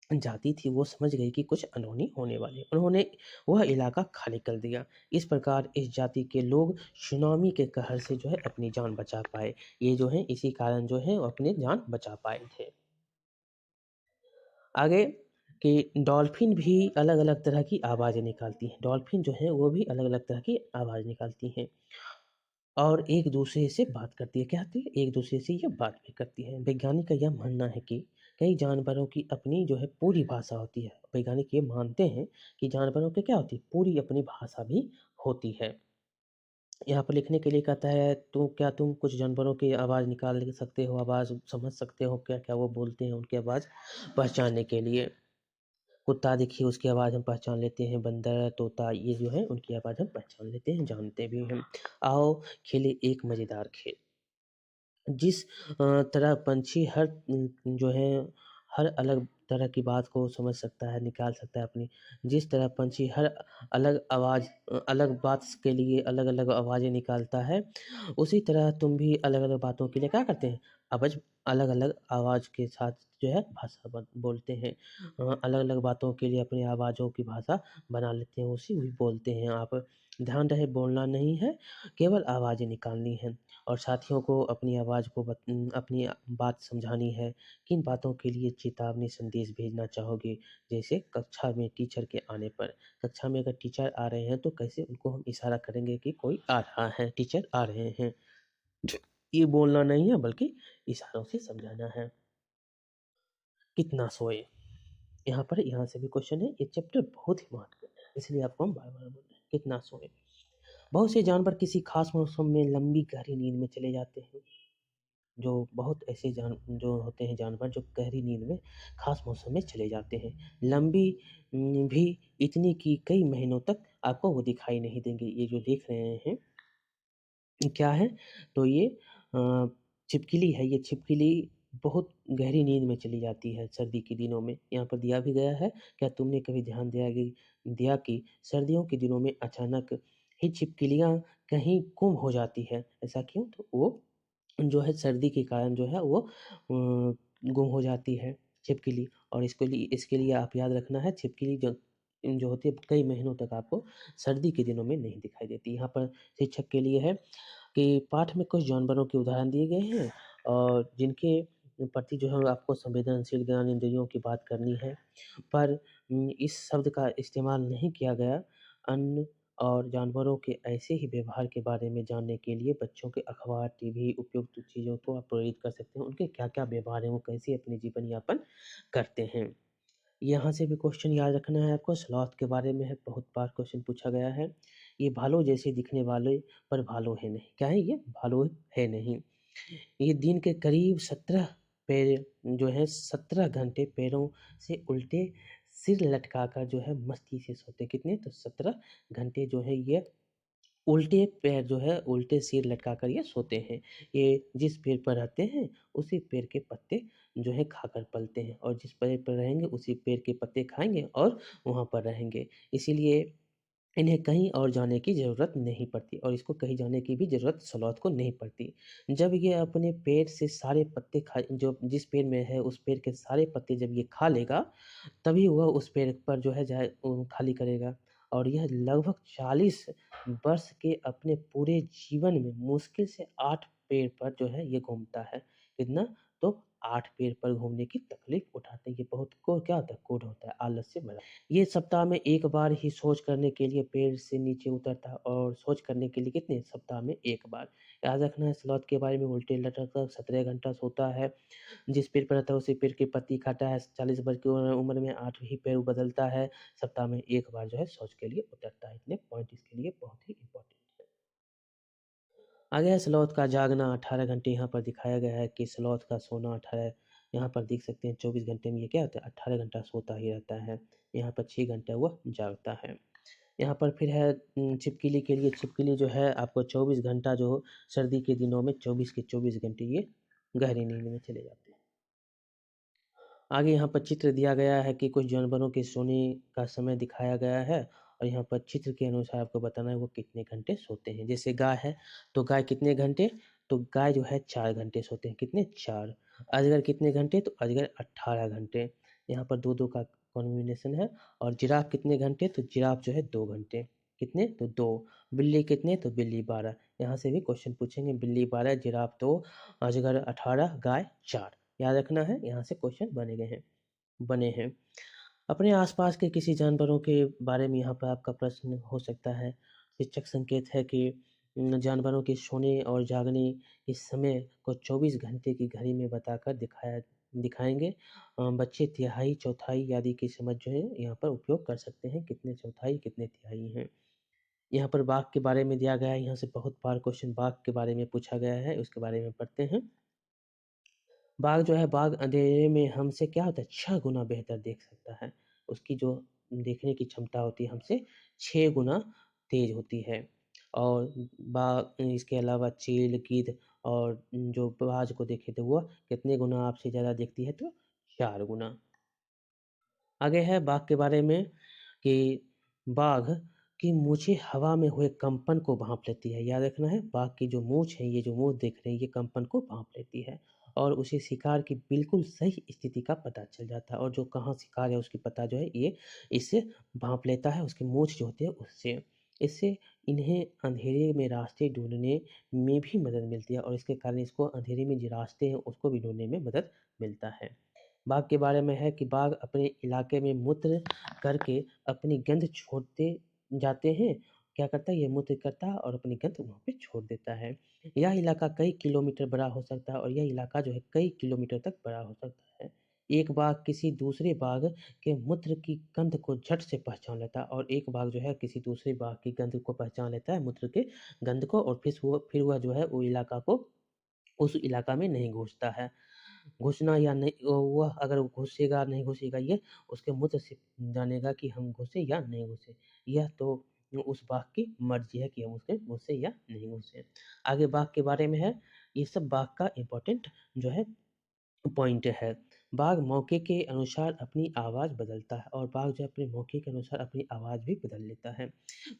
जाति थी वो समझ गई कि कुछ अनहोनी होने वाली है। उन्होंने वह इलाका खाली कर दिया। इस प्रकार इस जाति के लोग सुनामी के कहर से जो है अपनी जान बचा पाए। ये जो है इसी कारण जो है वो अपनी जान बचा पाए थे। आगे कि डॉल्फ़िन भी अलग-अलग तरह की आवाज़ें निकालती हैं। डॉल्फ़िन जो है वो भी अलग-अलग तरह की आवाज़ निकालती हैं। और एक-दूसरे से बात करती है। क्या करती है? एक-दूसरे से ये बात भी करती है। वैज्ञानिक का यह मानना है कि कई जानवरों की अपनी जो है पूरी भाषा होती है। वैज्ञानिक ये मानते हैं कि जानवरों की क्या होती है? पूरी अपनी भाषा भी होती है। यहाँ पर लिखने के लिए कहता है तो क्या तुम कुछ जानवरों की आवाज़ निकाल सकते हो, आवाज़ समझ सकते हो क्या-क्या वो बोलते हैं उनकी आवाज़ पहचानने के लिए? कुत्ता देखिए उसकी आवाज़ हम पहचान लेते हैं, बंदर, तोता ये जो है उनकी आवाज़ हम पहचान लेते हैं, जानते भी हैं। आओ खेलें एक मज़ेदार खेल। जिस तरह पंछी जो है हर अलग तरह की बात को समझ सकता है, निकाल सकता है अपनी जिस तरह पंछी हर अलग बात के लिए अलग-अलग आवाज़ें निकालता है, उसी तरह तुम भी अलग-अलग बातों के लिए क्या करते हैं? अलग-अलग आवाज़ के साथ जो है भाषा बोलते हैं। अलग-अलग बातों के लिए अपनी आवाज़ों की भाषा बना लेते हैं, उसी भी बोलते हैं आप। ध्यान रहे बोलना नहीं है, केवल आवाज़ें निकालनी हैं। और साथियों को अपनी बात समझानी है। किन बातों के लिए चेतावनी संदेश भेजना चाहोगे? जैसे कक्षा में टीचर के आने पर। कक्षा में अगर टीचर आ रहे हैं तो कैसे उनको हम इशारा करेंगे कि कोई आ रहा है, टीचर आ रहे हैं। ये बोलना नहीं है बल्कि इशारों से समझाना है। कितना सोए? यहाँ से भी क्वेश्चन है। ये चैप्टर बहुत ही महत्वपूर्ण है, इसलिए आपको हम बार-बार बोल रहे हैं। कितना सोए? बहुत से जानवर किसी खास मौसम में लंबी गहरी नींद में चले जाते हैं। जो बहुत ऐसे जो होते हैं जानवर जो गहरी नींद में खास मौसम में चले जाते हैं। लंबी भी इतनी कि कई महीनों तक आपको वो दिखाई नहीं देंगे। ये जो देख रहे हैं क्या है? तो ये छिपकली है। ये छिपकली बहुत गहरी नींद में चली जाती है सर्दी के दिनों में। यहाँ पर दिया भी गया है, क्या तुमने कभी ध्यान दिया कि सर्दियों के दिनों में अचानक ही छिपकलियाँ कहीं गुम हो जाती है? ऐसा क्यों? तो वो जो है सर्दी के कारण जो है वो गुम हो जाती है छिपकली और इसके लिए आप याद रखना है छिपकली जो होती है कई महीनों तक आपको सर्दी के दिनों में नहीं दिखाई देती। यहाँ पर शिक्षक के लिए है कि पाठ में कुछ जानवरों के उदाहरण दिए गए हैं और जिनके प्रति जो है आपको संवेदनशील ज्ञानेंद्रियों की बात करनी है। पर इस शब्द का इस्तेमाल नहीं किया गया। अन्य और जानवरों के ऐसे ही व्यवहार के बारे में जानने के लिए बच्चों के अखबार, टीवी उपयुक्त चीज़ों को आप प्रेरित कर सकते हैं। उनके क्या-क्या व्यवहार हैं, वो कैसे अपने जीवन यापन करते हैं। यहाँ से भी क्वेश्चन याद रखना है आपको, स्लॉथ के बारे में है, बहुत बार क्वेश्चन पूछा गया है। ये भालू जैसे दिखने वाले पर भालू है नहीं। क्या है ये? भालू है नहीं। ये दिन के करीब 17 पैर जो है 17 घंटे पैरों से उल्टे सिर लटकाकर जो है मस्ती से सोते। कितने? तो 17 घंटे जो है ये उल्टे पैर जो है उल्टे सिर लटकाकर ये सोते हैं। ये जिस पेड़ पर रहते हैं उसी पेड़ के पत्ते जो है खाकर पलते हैं और जिस पेड़ पर रहेंगे उसी पेड़ के पत्ते खाएँगे और वहाँ पर रहेंगे। इसीलिए इन्हें कहीं और जाने की ज़रूरत नहीं पड़ती और इसको कहीं जाने की भी ज़रूरत स्लॉथ को नहीं पड़ती। जब ये अपने पेड़ से सारे पत्ते खा जो जिस पेड़ में है उस पेड़ के सारे पत्ते जब ये खा लेगा, तभी वह उस पेड़ पर जो है खाली करेगा और यह लगभग 40 वर्ष के अपने पूरे जीवन में मुश्किल से 8 पेड़ पर जो है ये घूमता है। कितना? तो 8 पेड़ पर घूमने की तकलीफ़ उठाते हैं। ये बहुत को क्या होता है? कोढ़ होता है, आलस से भरा। ये सप्ताह में 1 बार ही शौच करने के लिए पेड़ से नीचे उतरता है और शौच करने के लिए कितने? सप्ताह में 1 बार। याद रखना है स्लॉथ के बारे में, उल्टे लटक 17 घंटा सोता है। जिस पेड़ पर रहता है उसी पेड़ की पत्ती खाता है, 40 वर्ष की उम्र में 8 ही पेड़ बदलता है, सप्ताह में 1 बार जो है शौच के लिए उतरता है। इतने पॉइंट इसके लिए बहुत ही इम्पोर्टेंट है। आगे है स्लॉथ का जागना 18 घंटे यहाँ पर दिखाया गया है कि स्लॉथ का सोना 18 यहाँ पर देख सकते हैं 24 घंटे में ये क्या होता है 18 घंटा सोता ही रहता है। यहाँ पर 6 घंटा वह जागता है। यहाँ पर फिर है छिपकली के लिए, छिपकली जो है आपको 24 घंटा जो सर्दी के दिनों में 24 के 24 घंटे ये गहरी नींद में चले जाते हैं। आगे यहाँ पर चित्र दिया गया है कि कुछ जानवरों के सोने का समय दिखाया गया है और यहाँ पर चित्र के अनुसार आपको बताना है वो कितने घंटे सोते हैं। जैसे गाय है, तो गाय कितने घंटे? तो गाय जो है 4 घंटे सोते हैं। कितने? 4। अजगर कितने घंटे? तो अजगर 18 घंटे। यहाँ पर 2-2 का कॉम्बिनेशन है और जिराफ कितने घंटे? तो जिराफ जो है 2 घंटे। कितने? तो 2। बिल्ली कितने? तो बिल्ली 12। यहाँ से भी क्वेश्चन पूछेंगे, बिल्ली 12, जिराफ 2, अजगर 18, गाय 4। याद रखना है, यहाँ से क्वेश्चन बने हैं। अपने आसपास के किसी जानवरों के बारे में यहाँ पर आपका प्रश्न हो सकता है। शिक्षक संकेत है कि जानवरों के सोने और जागने के समय को 24 घंटे की घड़ी में बताकर दिखाएँगे। बच्चे तिहाई, चौथाई आदि की समझ जो है यहाँ पर उपयोग कर सकते हैं, कितने चौथाई, कितने तिहाई हैं। यहाँ पर बाघ के बारे में दिया गया है, यहाँ से बहुत बार क्वेश्चन बाघ के बारे में पूछा गया है, उसके बारे में पढ़ते हैं। बाघ जो है, बाघ अंधेरे में हमसे क्या होता है 6 गुना बेहतर देख सकता है। उसकी जो देखने की क्षमता होती है हमसे 6 गुना तेज़ होती है। और बाघ इसके अलावा चील, गिद्ध और जो बाज को देखें तो वह कितने गुना आपसे ज़्यादा देखती है तो 4 गुना। आगे है बाघ के बारे में कि बाघ की मूंछें हवा में हुए कंपन को भांप लेती है। याद रखना है, बाघ की जो मूंछ है, ये जो मूंछ देख रहे हैं, ये कंपन को भांप लेती है और उसे शिकार की बिल्कुल सही स्थिति का पता चल जाता है और जो कहाँ शिकार है उसकी पता जो है ये इससे भांप लेता है, उसकी मूंछ जो होती है उससे। इससे इन्हें अंधेरे में रास्ते ढूंढने में भी मदद मिलती है और इसके कारण इसको अंधेरे में जो रास्ते हैं उसको भी ढूंढने में मदद मिलता है। बाघ के बारे में है कि बाघ अपने इलाके में मूत्र करके अपनी गंध छोड़ते जाते हैं। क्या करता है, ये मूत्र करता है और अपनी गंध वहाँ पे छोड़ देता है। यह इलाका कई किलोमीटर बड़ा हो सकता है और यह इलाका जो है कई किलोमीटर तक बड़ा हो सकता है। एक बाघ किसी दूसरे बाघ के मूत्र की गंध को झट से पहचान लेता है और एक बाघ जो है किसी दूसरे बाघ की गंध को पहचान लेता है, मूत्र के गंध को, और फिर वह जो है वो इलाका को उस इलाका में नहीं घुसता है। घुसना या नहीं, वह अगर घुसेगा नहीं घुसेगा ये उसके मुँह से जानेगा कि हम घुसे या नहीं घुसे। यह तो उस बाघ की मर्ज़ी है कि हम उसके घुसे या नहीं घुसे। आगे बाघ के बारे में है, ये सब बाघ का इम्पोर्टेंट जो है पॉइंट है। बाघ मौके के अनुसार अपनी आवाज़ बदलता है और बाघ जो है अपने मौके के अनुसार अपनी आवाज़ भी बदल लेता है।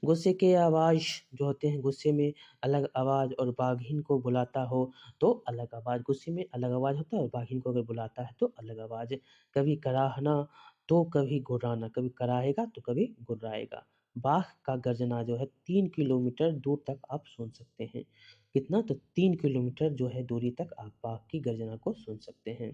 गुस्से के आवाज़ जो होते हैं, गुस्से में अलग आवाज़ और बाघिन को बुलाता हो तो अलग आवाज़। गुस्से में अलग आवाज़ होता है और बाघिन को अगर बुलाता है तो अलग आवाज़। कभी कराहना तो कभी गुर्राना, कभी कराहेगा तो कभी गुर्राएगा। बाघ का गर्जना जो है 3 किलोमीटर दूर तक आप सुन सकते हैं। कितना? तो 3 किलोमीटर जो है दूरी तक आप बाघ की गर्जना को सुन सकते हैं।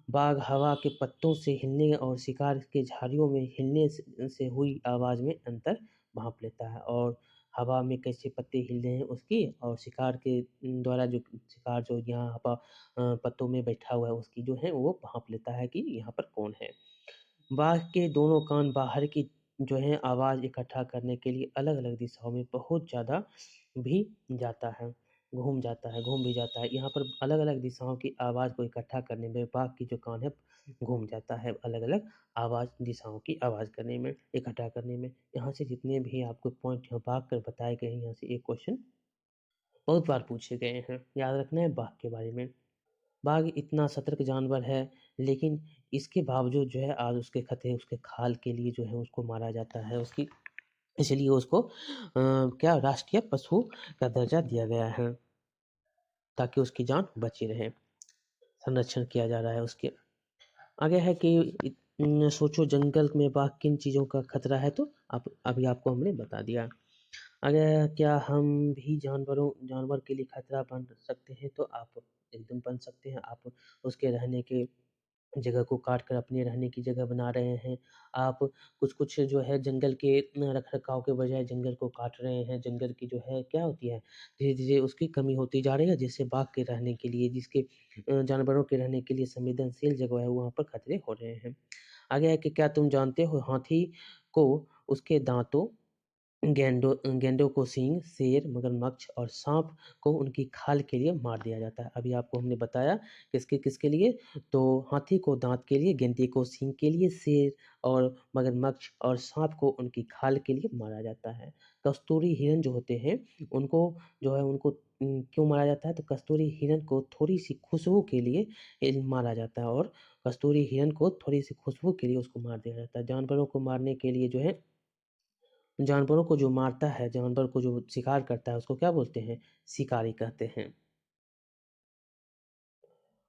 बाघ हवा के पत्तों से हिलने और शिकार के झाड़ियों में हिलने से हुई आवाज़ में अंतर भाँप लेता है, और हवा में कैसे पत्ते हिल रहे हैं उसकी, और शिकार के द्वारा जो शिकार जो यहाँ पत्तों में बैठा हुआ है उसकी जो है वो भाँप लेता है कि यहाँ पर कौन है। बाघ के दोनों कान बाहर की जो है आवाज़ इकट्ठा करने के लिए अलग-अलग दिशाओं में बहुत ज़्यादा भी जाता है, घूम भी जाता है। यहाँ पर अलग-अलग दिशाओं की आवाज़ को इकट्ठा करने में बाघ की जो कान है घूम जाता है अलग-अलग दिशाओं की आवाज़ करने में, इकट्ठा करने में। यहाँ से जितने भी आपको पॉइंट यहाँ बाघ कर बताए गए हैं, यहाँ से एक क्वेश्चन बहुत बार पूछे गए हैं। याद रखना है बाघ के बारे में। बाघ इतना सतर्क जानवर है, लेकिन इसके बावजूद जो है आज उसके खतरे उसके खाल के लिए जो है उसको मारा जाता है। उसकी इसलिए उसको क्या राष्ट्रीय पशु का दर्जा दिया गया है, ताकि उसकी जान बची रहे। संरक्षण किया जा रहा है उसके। आगे है कि सोचो जंगल में बाघ किन चीज़ों का खतरा है, तो आप अभी आपको हमने बता दिया। आगे है, क्या हम भी जानवर के लिए खतरा बन सकते हैं, तो आप एकदम बन सकते हैं। आप उसके रहने के जगह को काट कर अपने रहने की जगह बना रहे हैं। आप कुछ-कुछ जो है जंगल के रख-रखाव के बजाय जंगल को काट रहे हैं। जंगल की जो है क्या होती है, धीरे-धीरे उसकी कमी होती जा रही है, जिससे बाघ के रहने के लिए जानवरों के रहने के लिए संवेदनशील जगह है, वहाँ पर खतरे हो रहे हैं। आगे है कि क्या तुम जानते हो हाथी को उसके दाँतों, गैंडों को सींग, शेर, मगरमच्छ और साँप को उनकी खाल के लिए मार दिया जाता है। अभी आपको हमने बताया किसके लिए, तो हाथी को दाँत के लिए, गेंडे को सींग के लिए, शेर और मगरमच्छ और साँप को उनकी खाल के लिए मारा जाता है। कस्तूरी हिरण जो होते हैं, उनको जो है उनको क्यों मारा जाता है, तो कस्तूरी हिरण को थोड़ी-सी खुशबू के लिए मारा जाता है, और कस्तूरी हिरण को थोड़ी-सी खुशबू के लिए उसको मार दिया जाता है। जानवरों को मारने के लिए जो है जानवरों को जो मारता है, जानवर को जो शिकार करता है, उसको क्या बोलते हैं? शिकारी कहते हैं।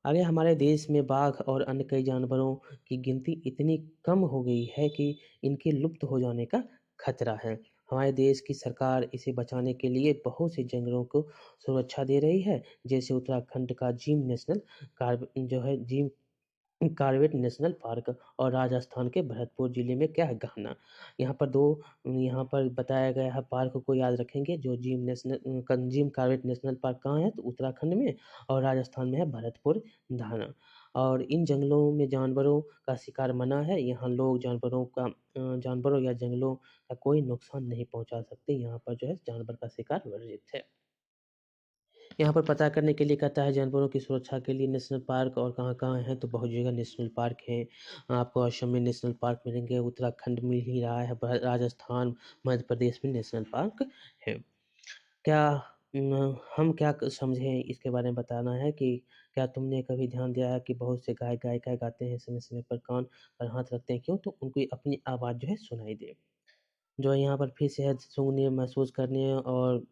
आगे हमारे देश में बाघ और अन्य कई जानवरों की गिनती इतनी कम हो गई है कि इनके लुप्त हो जाने का खतरा है। हमारे देश की सरकार इसे बचाने के लिए बहुत से जंगलों को सुरक्षा दे रही है, जैसे उत्तराखंड का जिम नेशनल जो है जिम कॉर्बेट नेशनल पार्क, और राजस्थान के भरतपुर जिले में क्या है गहना। यहाँ पर बताया गया है पार्क को याद रखेंगे, जो जिम कॉर्बेट नेशनल पार्क कहाँ है, तो उत्तराखंड में, और राजस्थान में है भरतपुर धाना। और इन जंगलों में जानवरों का शिकार मना है। यहाँ लोग जानवरों या जंगलों का कोई नुकसान नहीं पहुंचा सकते। यहाँ पर जो है जानवर का शिकार वर्जित है। यहाँ पर पता करने के लिए कहता है जानवरों की सुरक्षा के लिए नेशनल पार्क और कहाँ-कहाँ हैं, तो बहुत जगह नेशनल पार्क हैं। आपको असम में नेशनल पार्क मिलेंगे, उत्तराखंड मिल ही रहा है, राजस्थान, मध्य प्रदेश में नेशनल पार्क है। क्या हम क्या समझें इसके बारे में बताना है कि क्या तुमने कभी ध्यान दिया है कि बहुत से गायक गाते हैं समय-समय पर कान पर हाथ रखते हैं क्यों? तो उनको अपनी आवाज़ जो है सुनाई दे। जो है यहाँ पर फिर से है सूँघने, महसूस करने और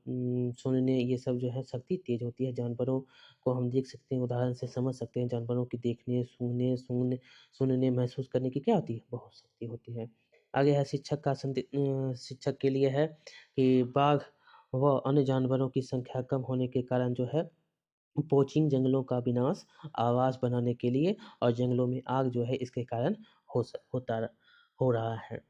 सुनने, ये सब जो है शक्ति तेज़ होती है। जानवरों को हम देख सकते हैं, उदाहरण से समझ सकते हैं जानवरों की देखने, सुनने, महसूस करने की क्या होती है? बहुत शक्ति होती है। आगे है शिक्षक के लिए है कि बाघ व अन्य जानवरों की संख्या कम होने के कारण जो है पोचिंग, जंगलों का विनाश, आवास बनाने के लिए और जंगलों में आग जो है इसके कारण हो स होता र हो रहा है।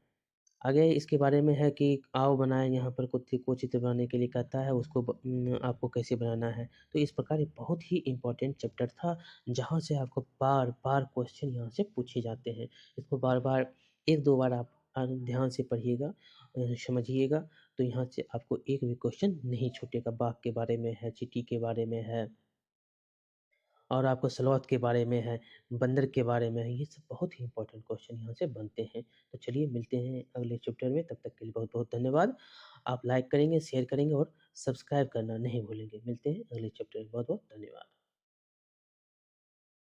आगे इसके बारे में है कि आओ बनाएँ, यहाँ पर कुत्ते को चित्र बनाने के लिए कहता है, आपको कैसे बनाना है। तो इस प्रकार ये बहुत ही इम्पोर्टेंट चैप्टर था, जहाँ से आपको बार-बार क्वेश्चन यहाँ से पूछे जाते हैं। इसको बार-बार 1-2 बार आप ध्यान से पढ़िएगा, समझिएगा, तो यहाँ से आपको एक भी क्वेश्चन नहीं छूटेगा। बाघ के बारे में है, चींटी के बारे में है, और आपको स्लॉथ के बारे में है, बंदर के बारे में है, ये सब बहुत ही इम्पोर्टेंट क्वेश्चन यहाँ से बनते हैं। तो चलिए मिलते हैं अगले चैप्टर में, तब तक के लिए बहुत-बहुत धन्यवाद। आप लाइक करेंगे, शेयर करेंगे और सब्सक्राइब करना नहीं भूलेंगे। मिलते हैं अगले चैप्टर में, बहुत-बहुत धन्यवाद।